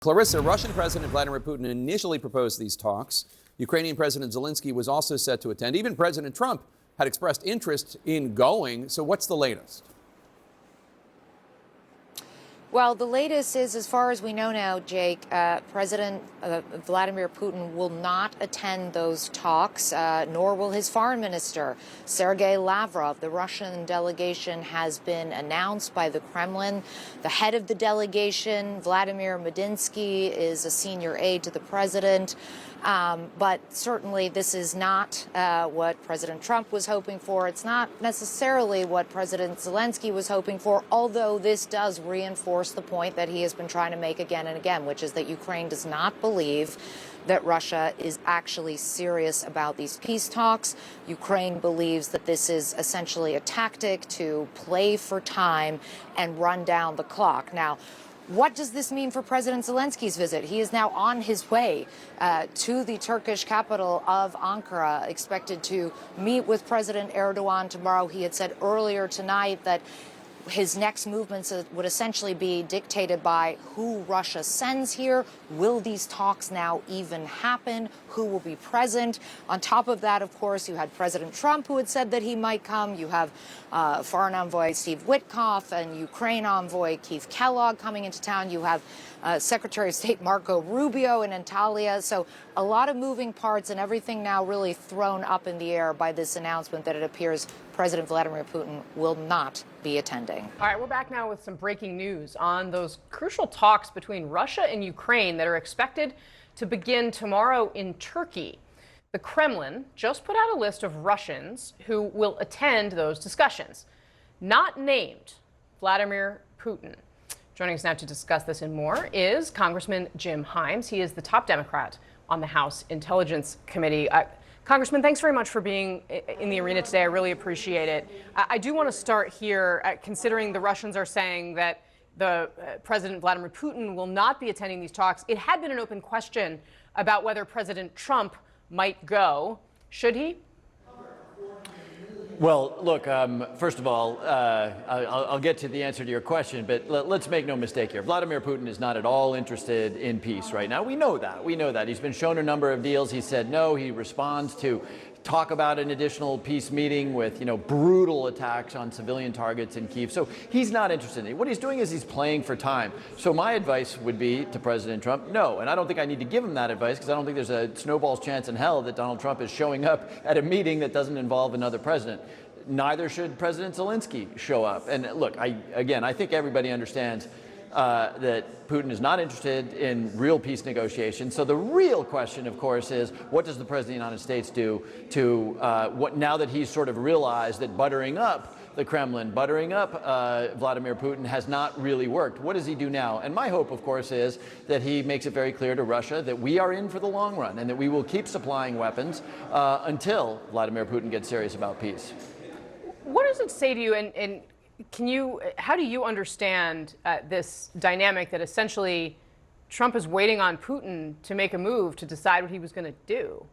Clarissa, Russian President Vladimir Putin initially proposed these talks. Ukrainian President Zelensky was also set to attend. Even President Trump had expressed interest in going. So what's the latest? Well, the latest is, as far as we know now, Jake, President Vladimir Putin will not attend those talks, nor will his foreign minister, Sergei Lavrov. The Russian delegation has been announced by the Kremlin. The head of the delegation, Vladimir Medinsky, is a senior aide to the president. But certainly this is not what President Trump was hoping for. It's not necessarily what President Zelensky was hoping for, although this does reinforce the point that he has been trying to make again and again, which is that Ukraine does not believe that Russia is actually serious about these peace talks. Ukraine believes that this is essentially a tactic to play for time and run down the clock. Now, what does this mean for President Zelensky's visit? He is now on his way to the Turkish capital of Ankara, expected to meet with President Erdogan tomorrow. He had said earlier tonight that his next movements would essentially be dictated by who Russia sends here. Will these talks now even happen? Who will be present? On top of that, of course, you had President Trump, who had said that he might come. You have Foreign Envoy Steve Witkoff and Ukraine Envoy Keith Kellogg coming into town. You have Secretary of State Marco Rubio in Antalya. So a lot of moving parts, and everything now really thrown up in the air by this announcement that it appears President Vladimir Putin will not be attending. All right, we're back now with some breaking news on those crucial talks between Russia and Ukraine that are expected to begin tomorrow in Turkey. The Kremlin just put out a list of Russians who will attend those discussions, not named Vladimir Putin. Joining us now to discuss this and more is Congressman Jim Himes. He is the top Democrat on the House Intelligence Committee. Congressman, thanks very much for being in the arena today. I really appreciate it. I do want to start here, considering the Russians are saying that the President Vladimir Putin will not be attending these talks. It had been an open question about whether President Trump might go. Should he? Well, look, first of all, I'll get to the answer to your question, but let's make no mistake here. Vladimir Putin is not at all interested in peace right now. We know that. We know that. He's been shown a number of deals. He said no. He responds to talk about an additional peace meeting with, brutal attacks on civilian targets in Kyiv. So he's not interested in it. What he's doing is he's playing for time. So my advice would be to President Trump, no. And I don't think I need to give him that advice, because I don't think there's a snowball's chance in hell that Donald Trump is showing up at a meeting that doesn't involve another president. Neither should President Zelensky show up. And look, I think everybody understands that Putin is not interested in real peace negotiations. So the real question, of course, is what does the President of the United States do to now that he's sort of realized that buttering up the Kremlin, buttering up Vladimir Putin has not really worked. What does he do now? And my hope, of course, is that he makes it very clear to Russia that we are in for the long run and that we will keep supplying weapons until Vladimir Putin gets serious about peace. What does it say to you, and how do you understand this dynamic that essentially Trump is waiting on Putin to make a move to decide what he was going to do?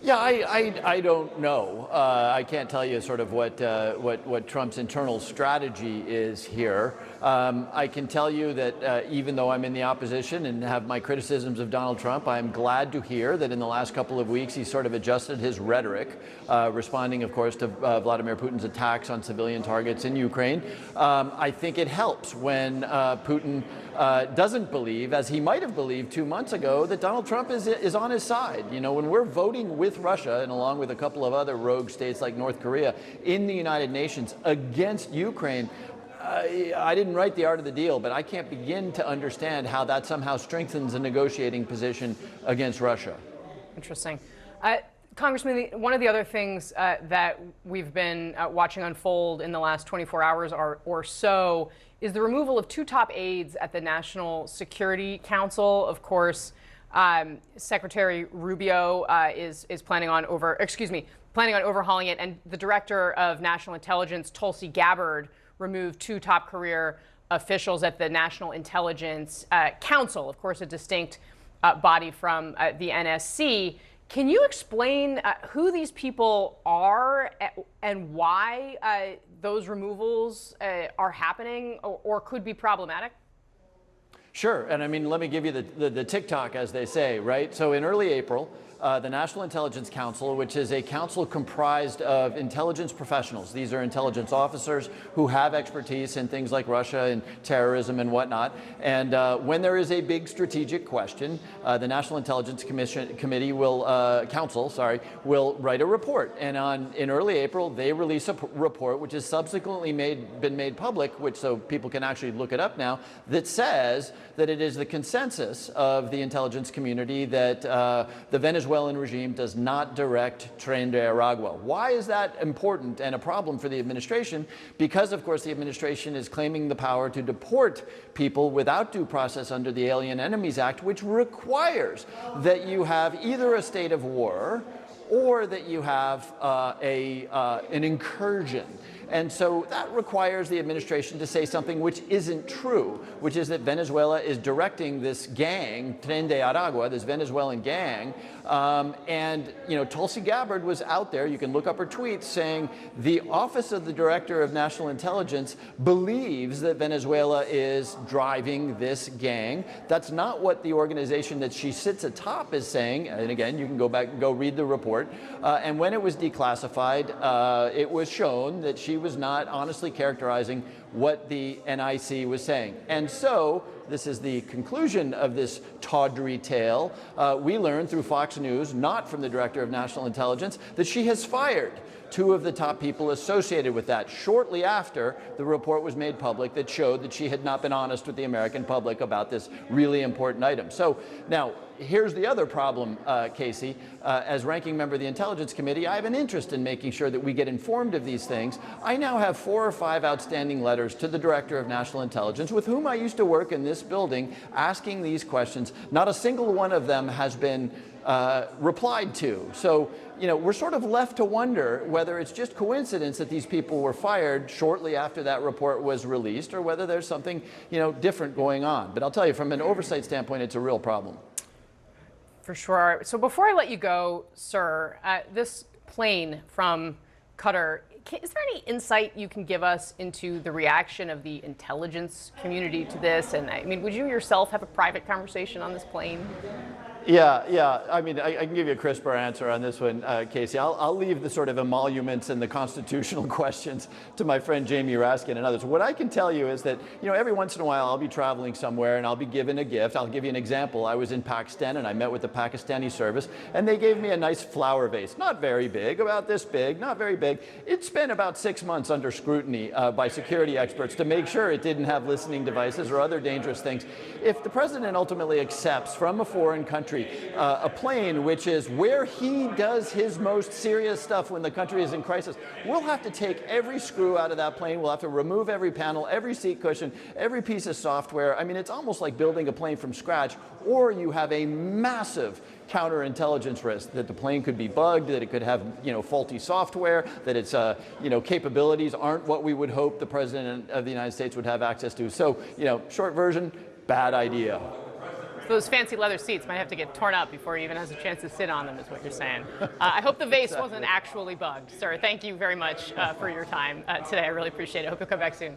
Yeah, I don't know. I can't tell you sort of what Trump's internal strategy is here. I can tell you that even though I'm in the opposition and have my criticisms of Donald Trump, I'm glad to hear that in the last couple of weeks he's sort of adjusted his rhetoric, responding, of course, to Vladimir Putin's attacks on civilian targets in Ukraine. I think it helps when Putin doesn't believe, as he might have believed 2 months ago, that Donald Trump is on his side. When we're voting with Russia and along with a couple of other rogue states like North Korea in the United Nations against Ukraine, I didn't write The Art of the Deal, but I can't begin to understand how that somehow strengthens a negotiating position against Russia. Interesting. Congressman, one of the other things that we've been watching unfold in the last 24 hours or so is the removal of 2 top aides at the National Security Council. Of course, Secretary Rubio is planning on overhauling it, and the Director of National Intelligence, Tulsi Gabbard, removed 2 top career officials at the National Intelligence Council, of course, a distinct body from the NSC. Can you explain who these people are and why those removals are happening or could be problematic? Sure, and I mean, let me give you the TikTok, as they say, right? So in early April, the National Intelligence Council, which is a council comprised of intelligence professionals. These are intelligence officers who have expertise in things like Russia and terrorism and whatnot. And when there is a big strategic question, the National Intelligence Council will write a report. And in early April, they release a report, which has subsequently been made public, so people can actually look it up now, that says that it is the consensus of the intelligence community that the Venezuelan regime does not direct Tren de Aragua. Why is that important and a problem for the administration? Because, of course, the administration is claiming the power to deport people without due process under the Alien Enemies Act, which requires that you have either a state of war or that you have an incursion. And so that requires the administration to say something which isn't true, which is that Venezuela is directing this gang, Tren de Aragua, this Venezuelan gang. And, Tulsi Gabbard was out there, you can look up her tweets, saying the Office of the Director of National Intelligence believes that Venezuela is driving this gang. That's not what the organization that she sits atop is saying. And again, you can go back and go read the report. And when it was declassified, it was shown that she was not honestly characterizing what the NIC was saying. And so, this is the conclusion of this tawdry tale. We learned through Fox News, not from the Director of National Intelligence, that she has fired two of the top people associated with that shortly after the report was made public that showed that she had not been honest with the American public about this really important item. So now, here's the other problem, Casey. As ranking member of the Intelligence Committee, I have an interest in making sure that we get informed of these things. I now have 4 or 5 outstanding letters to the Director of National Intelligence, with whom I used to work in this building, asking these questions. Not a single one of them has been replied to. So, we're sort of left to wonder whether it's just coincidence that these people were fired shortly after that report was released, or whether there's something, different going on. But I'll tell you, from an oversight standpoint, it's a real problem. For sure. So before I let you go, sir, this plane from Qatar, is there any insight you can give us into the reaction of the intelligence community to this? And I mean, would you yourself have a private conversation on this plane? Yeah. I mean, I can give you a crisper answer on this one, Casey. I'll leave the sort of emoluments and the constitutional questions to my friend Jamie Raskin and others. What I can tell you is that, every once in a while I'll be traveling somewhere and I'll be given a gift. I'll give you an example. I was in Pakistan and I met with the Pakistani service, and they gave me a nice flower vase. Not very big, about this big, not very big. It spent about 6 months under scrutiny by security experts to make sure it didn't have listening devices or other dangerous things. If the president ultimately accepts from a foreign country a plane which is where he does his most serious stuff when the country is in crisis, we'll have to take every screw out of that plane. We'll have to remove every panel, every seat cushion, every piece of software. I mean, it's almost like building a plane from scratch, or you have a massive counterintelligence risk that the plane could be bugged, that it could have, faulty software, that its, capabilities aren't what we would hope the President of the United States would have access to. So, short version, bad idea. Those fancy leather seats might have to get torn up before he even has a chance to sit on them, is what you're saying. I hope the vase wasn't actually bugged. Sir, thank you very much for your time today. I really appreciate it. I hope you'll come back soon.